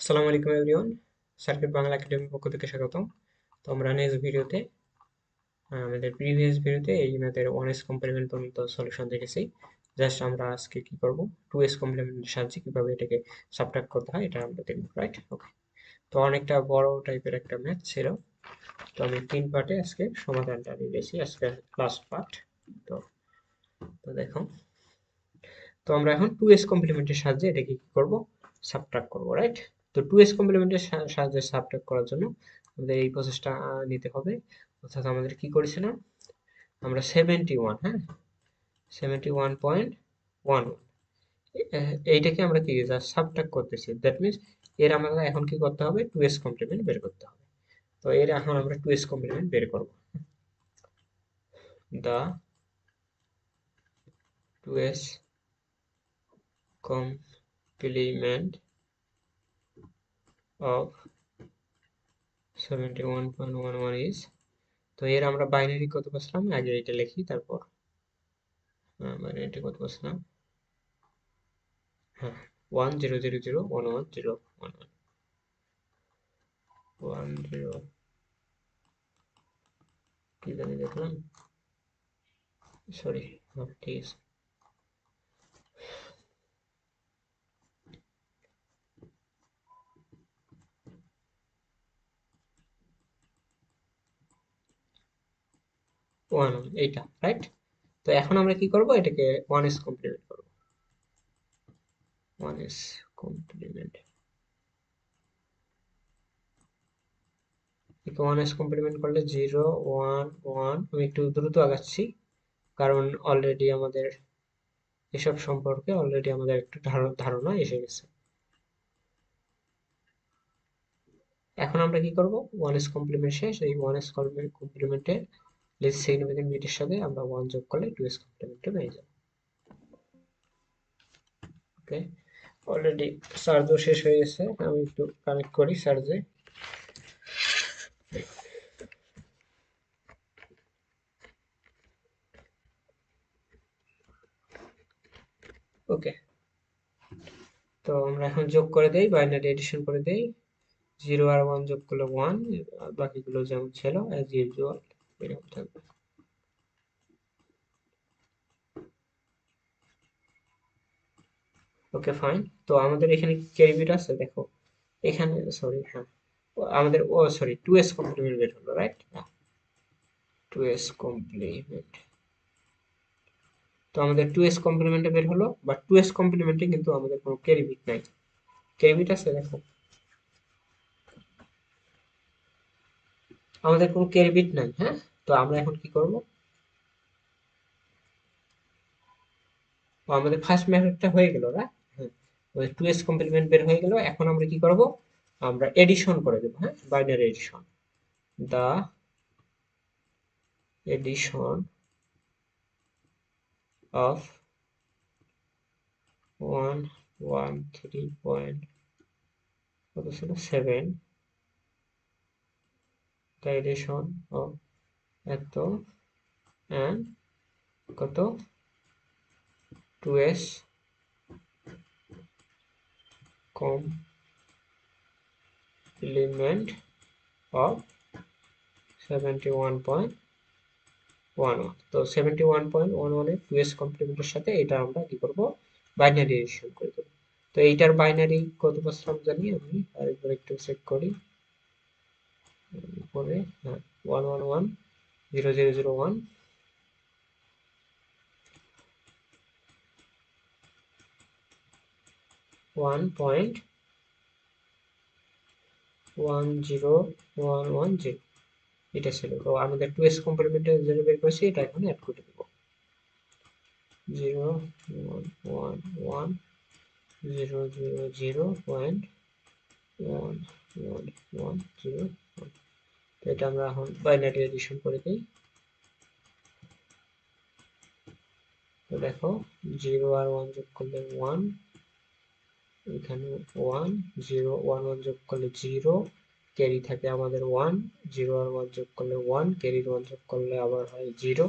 আসসালামু আলাইকুম everyone, circuit Bangla একাডেমির পক্ষ থেকে স্বাগতম। তো আমরা নেক্সট ভিডিওতে আমাদের প্রিভিয়াস ভিডিওতে এই ম্যাথের 1s কমপ্লিমেন্ট পর্যন্ত সলিউশন দেখেছি। জাস্ট আমরা আজকে কি করব, 2s কমপ্লিমেন্টের সাহায্যে কিভাবে এটাকে সাবট্রাক্ট করতে হয় এটা আমরা দেখব, রাইট? ওকে। তো অনেকটা বড় টাইপের একটা ম্যাথ ছিল, তো আমি 3 পার্টে আজকে সমাধানটা দিয়েছি, আজকে লাস্ট পার্ট। তো তো দেখো, তো আমরা এখন 2s কমপ্লিমেন্টের সাহায্যে এটাকে কি করব, সাবট্রাক্ট করব, রাইট? তো 2s কমপ্লিমেন্টের সাহায্যে সাবট্রাক্ট করার জন্য আমাদের এই প্রসেসটা নিতে হবে। অর্থাৎ আমাদের কি করেছিলাম, আমরা 71, হ্যাঁ, 71.11 এইটাকে আমরা কি জাস্ট সাবট্রাক্ট করতেছি। দ্যাট মিন্স এর আমরা এখন কি করতে হবে, 2s কমপ্লিমেন্ট বের করতে হবে। তো এর এখন আমরা 2s কমপ্লিমেন্ট বের করব। দা 2s কমপ্লিমেন্ট অফ 71.11 ইজ, তো এর আমরা বাইনারি কত বসলাম, আগে এটা লিখি তারপর বাইনারিটা কত বসলাম, হ্যাঁ, 1000111011 কি জানি দেখলাম, সরি, হ্যাঁ ঠিক আছে। ওয়ান, এইটা রাইট। তো এখন আমরা কি করব, এটাকে 1s কমপ্লিমেন্ট করব। 1s কমপ্লিমেন্ট, একে 1s কমপ্লিমেন্ট করলে 0 1 1, আমি একটু দ্রুত আগাচ্ছি কারণ অলরেডি আমাদের এসব সম্পর্কে অলরেডি আমাদের একটু ধারণা এসে গেছে। এখন আমরা কি করব, 1s কমপ্লিমেন্ট শেষ, এই 1s কমপ্লিমেন্টে লিস্ট সিগনিফিকেন্ট বিটের সাথে আমরা 1 যোগ করলে 2s কমপ্লিমেন্টটা পেয়ে যাব। ওকে, অলরেডি চার্জও শেষ হয়ে গেছে, আমি একটু কানেক্ট করি চার্জে। ওকে, তো আমরা এখন যোগ করে দেই, বাইনারি এডিশন করে দেই। 0 আর 1 যোগ করলে 1, আর বাকিগুলো যেমন ছিল অ্যাজ ইউজুয়াল এরকম থাকবে। Okay fine. তো আমাদের এখানে ক্যারি বিট আছে দেখো, এখানে সরি, হ্যাঁ, আমাদের সরি 2s কমপ্লিমেন্ট বের হলো, রাইট? 2s কমপ্লিমেন্ট, তো আমাদের 2s কমপ্লিমেন্টে বের হলো, বাট 2s কমপ্লিমেন্টে কিন্তু আমাদের কোনো ক্যারি বিট নাই। ক্যারি বিট আছে দেখো, আমাদের কোনো ক্যারি বিট নাই, হ্যাঁ। তো আমরা এখন কি করব, আমাদের ফার্স্ট মেথডটা হয়ে গেল, না? হ্যাঁ, ওই 2s কমপ্লিমেন্ট বের হয়ে গেল। এখন আমরা কি করব, আমরা এডিশন করে দেব, হ্যাঁ, binary addition. The addition of 113 point কত ছিল 7, দ্য এডিশন অফ এত অ্যান্ড কত 2s কমপ্লিমেন্ট অফ 71.11। তো 71.11 এর 2s কমপ্লিমেন্টের সাথে এটা আমরা কি করব, বাইনারি এডিশন করে দেব। তো এইটার বাইনারি কত বসলাম জানি আমি, আরেকবার একটু চেক করি পরে, হ্যাঁ, 111 0 0 0 1 1.10110 এটা ছিল। তো আমাদের 2s কমপ্লিমেন্টের যেটা বের করেছি এটা এখন অ্যাড করে দেব। 0 1 1 1 0 0 0.1110। তো এটা আমরা এখন বাইনারি এডিশন করে দিই। তো দেখো, 0 আর 1 যোগ করলে 1, এখানে 1, 0 1 1 যোগ করলে 0, ক্যারি থাকে আমাদের 1, 0 আর 1 যোগ করলে 1, ক্যারির 1 যোগ করলে আবার হয় 0,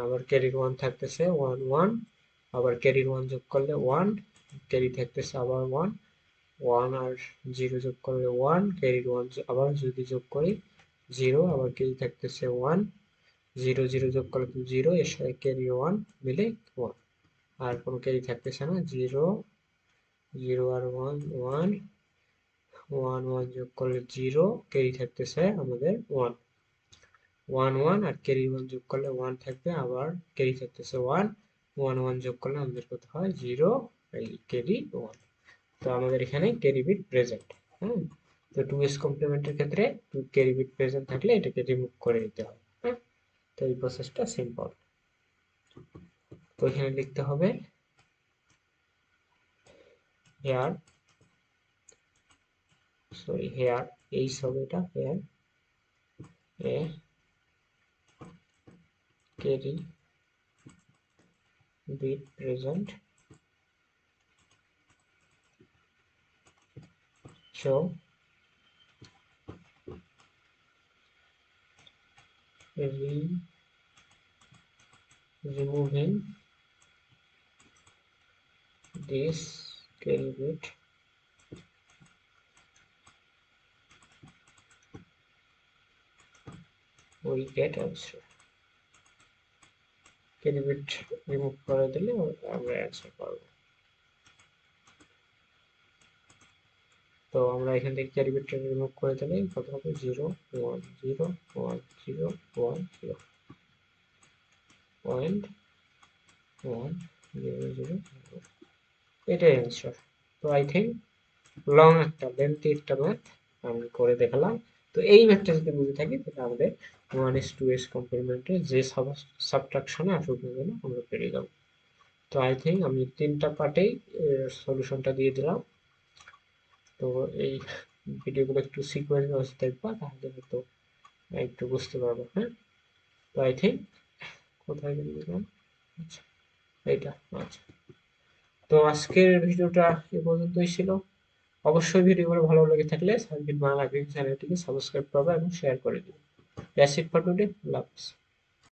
আবার ক্যারির 1 থাকতেছে 1 1, আবার ক্যারির 1 যোগ করলে 1, ক্যারি থাকতেছে আবার 1, 1 আর 0 যোগ করলে 1, ক্যারির 1 আবার যদি যোগ করি 0, আবার ক্যারি থাকতেছে 1, 0 0 যোগ করলে 0, এর সাথে ক্যারি 1 মিলে 1, আর কোনো ক্যারি থাকতেছে না, 0 0 আর 1 1, 1 1 যোগ করলে 0, ক্যারি থাকতেছে আমাদের 1, 1 1 আর ক্যারি 1 যোগ করলে 1 থাকবে, আবার ক্যারি থাকতেছে 1, 1 1 যোগ করলে আমাদের কত হয় 0, এই ক্যারি 1। তো আমাদের এখানে ক্যারি বিট প্রেজেন্ট। হ্যাঁ, তো 2s কমপ্লিমেন্টের ক্ষেত্রে ক্যারি বিট প্রেজেন্ট থাকলে এটাকে রিমুভ করে দিতে হয়। হ্যাঁ, তো এই প্রসেসটা সিম্পল। তো এখানে লিখতে হবে হেয়ার, সরি হেয়ার, এই হবে এটা, here a carry bit present show removing this carry bit we get answer. carry bit remove করে দিলে আমরা অ্যান্সার পাবো। তো আমরা এখান থেকে ক্যারি বিটটা রিমুভ করে দিলে কত হবে 0 1 0 1 0 1 0 পয়েন্ট 1 0 0 এটাই অ্যান্সার। তো আই থিঙ্ক লং একটা লেন্থি একটা ম্যাথ আমি করে দেখালাম। তো এই ম্যাথটা যদি বুঝে থাকি তাহলে আমাদের 1s 2s কমপ্লিমেন্টের যে সাবট্রাকশনে আসুক না কেন আমরা পেরে যাবো। তো আই থিঙ্ক আমি 3টা পার্টেই সলিউশনটা দিয়ে দিলাম। তো এই ভিডিওগুলো একটু সিকোয়েন্স ওয়াইজ দেখবা, তাহলে হয়তো একটু বুঝতে পারবো। হ্যাঁ, তো আই থিঙ্ক কোথায় গেলাম, আচ্ছা এইটা, আচ্ছা। তো আজকের ভিডিওটা এ পর্যন্তই ছিল। অবশ্যই ভিডিওগুলো ভালো লেগে থাকলে সার্কিট বাংলা চ্যানেলটিকে সাবস্ক্রাইব করবে এবং শেয়ার করে দিবে। দ্যাটস ইট ফর টুডে, আল্লাহ হাফেজ।